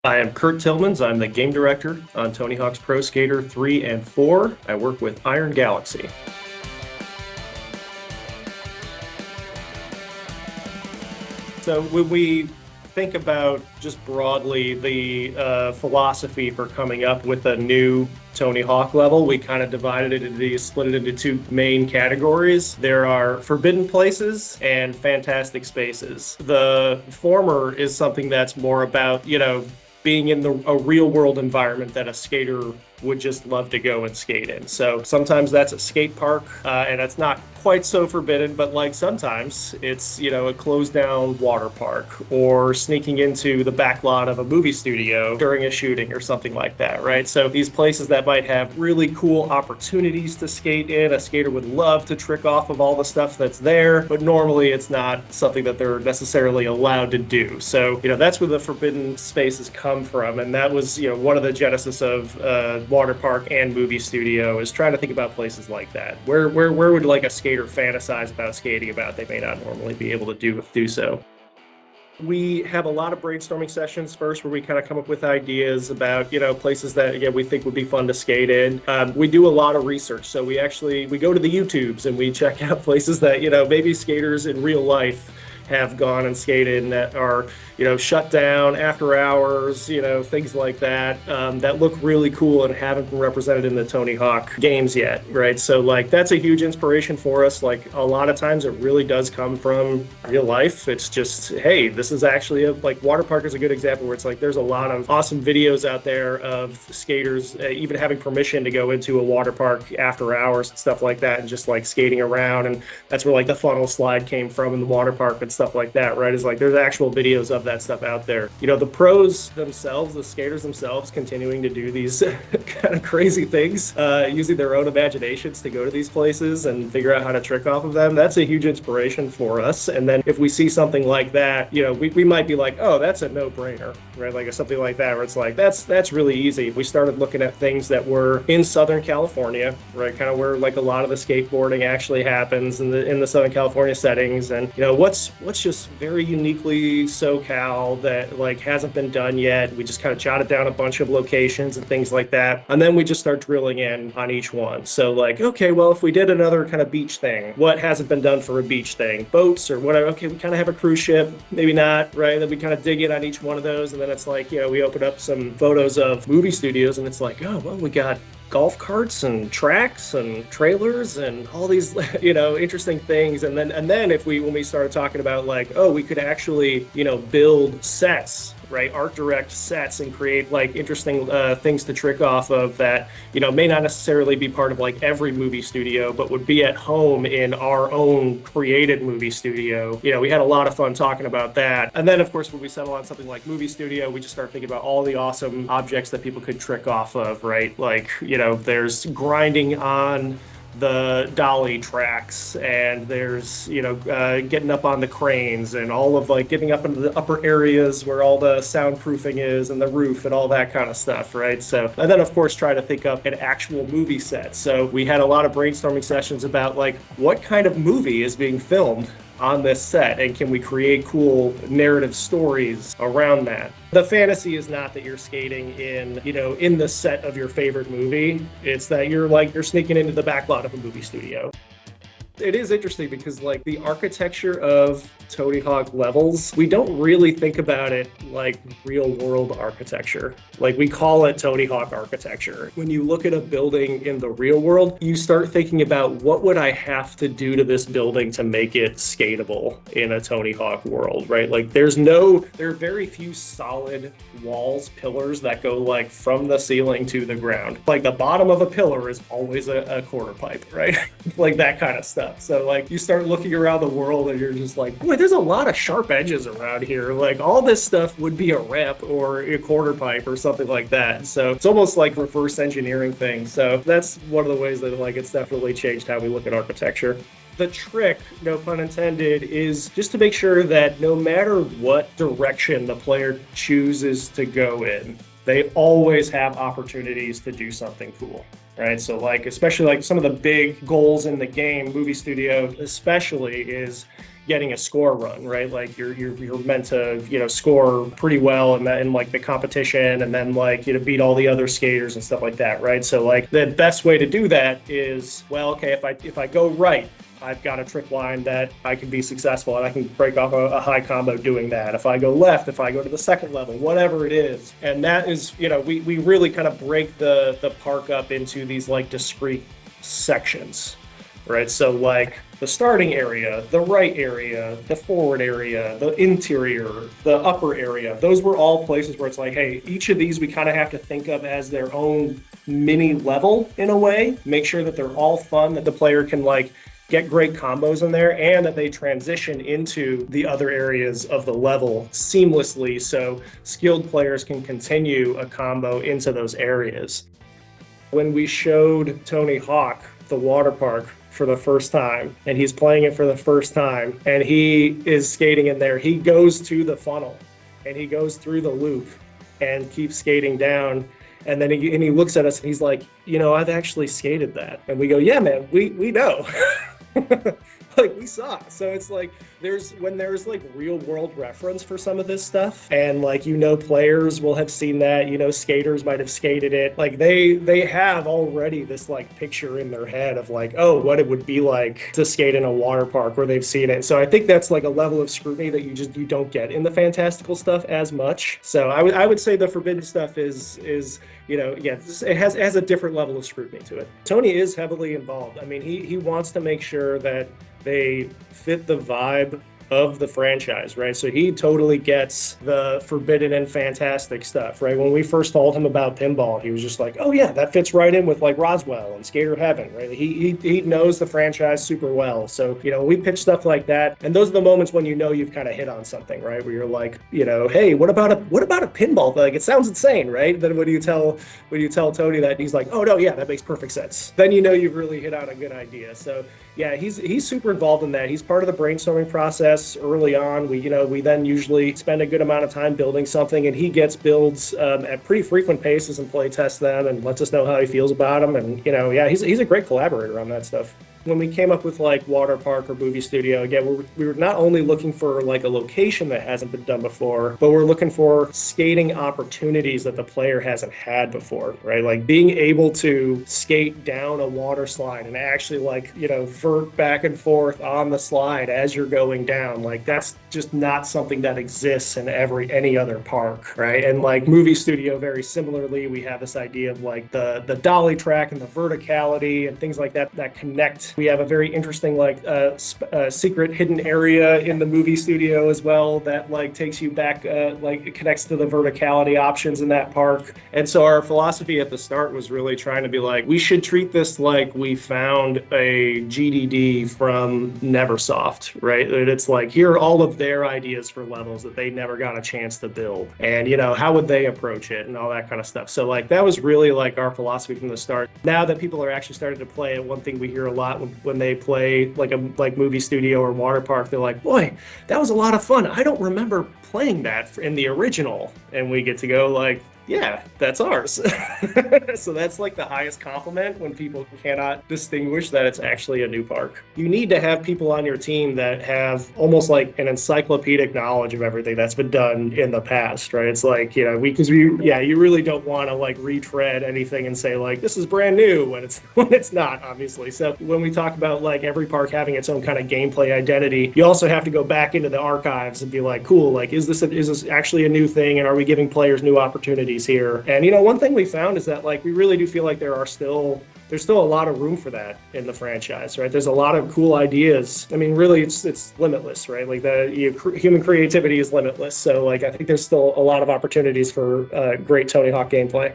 I am Kurt Tillmans. I'm the game director on Tony Hawk's Pro Skater 3 and 4. I work with Iron Galaxy. So when we think about just broadly the philosophy for coming up with a new Tony Hawk level, we kind of split it into two main categories. There are forbidden places and fantastic spaces. The former is something that's more about, being in a real world environment that a skater would just love to go and skate in. So sometimes that's a skate park, and that's not quite so forbidden, but like sometimes it's, a closed down water park or sneaking into the back lot of a movie studio during a shooting or something like that, right? So these places that might have really cool opportunities to skate in, a skater would love to trick off of all the stuff that's there, but normally it's not something that they're necessarily allowed to do. So, that's where the forbidden spaces come from. And that was, one of the genesis of water park and movie studio, is trying to think about places like that. Where would like a skater fantasize about skating about they may not normally be able to do so. We have a lot of brainstorming sessions first where we kind of come up with ideas about, places that we think would be fun to skate in. We do a lot of research. So we go to the YouTubes and we check out places that, maybe skaters in real life have gone and skated and that are, shut down after hours, things like that, that look really cool and haven't been represented in the Tony Hawk games yet, right? So that's a huge inspiration for us. Like a lot of times it really does come from real life. It's just, hey, this is actually water park is a good example where it's like there's a lot of awesome videos out there of skaters even having permission to go into a water park after hours and stuff like that and just skating around. And that's where the funnel slide came from in the water park and stuff like that, right? Is there's actual videos of that stuff out there. The pros themselves, the skaters themselves, continuing to do these kind of crazy things, using their own imaginations to go to these places and figure out how to trick off of them. That's a huge inspiration for us. And then if we see something like that, we might be like, oh, that's a no-brainer, right? Like something like that, where it's like, that's really easy. We started looking at things that were in Southern California, right? Kind of where a lot of the skateboarding actually happens in the Southern California settings. And, what's just very uniquely SoCal that hasn't been done yet. We just kind of jotted down a bunch of locations and things like that. And then we just start drilling in on each one. So okay, well, if we did another kind of beach thing, what hasn't been done for a beach thing? Boats or whatever. Okay, we kind of have a cruise ship, maybe not, right? Then we kind of dig in on each one of those. And then it's we open up some photos of movie studios and it's oh, well, we got golf carts and tracks and trailers and all these interesting things. And then when we started talking about oh, we could actually build sets, right? Art direct sets and create interesting things to trick off of that may not necessarily be part of every movie studio, but would be at home in our own created movie studio. We had a lot of fun talking about that. And then of course when we settle on something like movie studio, we just start thinking about all the awesome objects that people could trick off of, right? There's grinding on the dolly tracks, and there's getting up on the cranes and all of getting up into the upper areas where all the soundproofing is and the roof and all that kind of stuff, right? So, and then of course try to think of an actual movie set. So we had a lot of brainstorming sessions about what kind of movie is being filmed on this set, and can we create cool narrative stories around that? The fantasy is not that you're skating in the set of your favorite movie. It's that you're sneaking into the back lot of a movie studio. It is interesting because the architecture of Tony Hawk levels, we don't really think about it like real world architecture. We call it Tony Hawk architecture. When you look at a building in the real world, you start thinking about what would I have to do to this building to make it skatable in a Tony Hawk world, right? there are very few solid walls, pillars that go from the ceiling to the ground. The bottom of a pillar is always a quarter pipe, right? That kind of stuff. So you start looking around the world and you're just boy, there's a lot of sharp edges around here. All this stuff would be a ramp or a quarter pipe or something like that. So it's almost reverse engineering thing. So that's one of the ways that it's definitely changed how we look at architecture. The trick, no pun intended, is just to make sure that no matter what direction the player chooses to go in, they always have opportunities to do something cool. right? So like, especially like some of the big goals in the game, movie studio especially, is getting a score run, right? Like you're meant to, score pretty well in like the competition, and then like, beat all the other skaters and stuff like that, right? So like the best way to do that is, well, okay, if I go right, I've got a trick line that I can be successful and I can break off a high combo doing that. If I go left, if I go to the second level, whatever it is. And that is, we really kind of break the park up into these like discrete sections, right? So like the starting area, the right area, the forward area, the interior, the upper area, those were all places where it's like, hey, each of these we kind of have to think of as their own mini level in a way, make sure that they're all fun, that the player can like get great combos in there, and that they transition into the other areas of the level seamlessly so skilled players can continue a combo into those areas. When we showed Tony Hawk the water park for the first time, and he's playing it for the first time, and he is skating in there, he goes to the funnel and he goes through the loop and keeps skating down. And then he looks at us and he's like, I've actually skated that. And we go, yeah, man, we know. Like we saw it. So it's like there's like real world reference for some of this stuff, and like players will have seen that, skaters might have skated it, like they have already this like picture in their head of like, oh, what it would be like to skate in a water park, where they've seen it. So I think that's like a level of scrutiny that you don't get in the fantastical stuff as much. So I would say the forbidden stuff is it has a different level of scrutiny to it. Tony is heavily involved. I mean, he wants to make sure that they fit the vibe of the franchise, right? So he totally gets the forbidden and fantastic stuff, right? When we first told him about pinball, he was just like, oh yeah, that fits right in with like Roswell and Skater Heaven, right? He knows the franchise super well. So, we pitch stuff like that. And those are the moments when you've kind of hit on something, right? Where you're like, hey, what about a pinball? Like, it sounds insane, right? Then when you tell Tony that, he's like, oh no, yeah, that makes perfect sense. Then you've really hit on a good idea. So yeah, he's super involved in that. He's part of the brainstorming process early on. We then usually spend a good amount of time building something, and he gets builds at pretty frequent paces and play tests them and lets us know how he feels about them. And he's a great collaborator on that stuff. When we came up with like water park or movie studio, again, we were not only looking for like a location that hasn't been done before, but we're looking for skating opportunities that the player hasn't had before, right? Like being able to skate down a water slide and actually like, vert back and forth on the slide as you're going down. Like that's just not something that exists in any other park, right? And like movie studio, very similarly, we have this idea of like the dolly track and the verticality and things like that connect. We have a very interesting like secret hidden area in the movie studio as well that like takes you back, like it connects to the verticality options in that park. And so our philosophy at the start was really trying to be like, we should treat this like we found a GDD from Neversoft, right? And it's like, here are all of their ideas for levels that they never got a chance to build, and how would they approach it and all that kind of stuff. So like that was really like our philosophy from the start. Now that people are actually starting to play it, one thing we hear a lot when they play like movie studio or water park, they're like, boy, that was a lot of fun. I don't remember playing that in the original. And we get to go like, yeah, that's ours. So that's like the highest compliment when people cannot distinguish that it's actually a new park. You need to have people on your team that have almost like an encyclopedic knowledge of everything that's been done in the past, right? It's like, you really don't want to like retread anything and say like, this is brand new when it's not, obviously. So when we talk about like every park having its own kind of gameplay identity, you also have to go back into the archives and be like, cool, like, is this actually a new thing? And are we giving players new opportunities here? And one thing we found is that like we really do feel like there's still a lot of room for that in the franchise, right? There's a lot of cool ideas. I mean, really, it's limitless, right? Like human creativity is limitless. So like I think there's still a lot of opportunities for great Tony Hawk gameplay.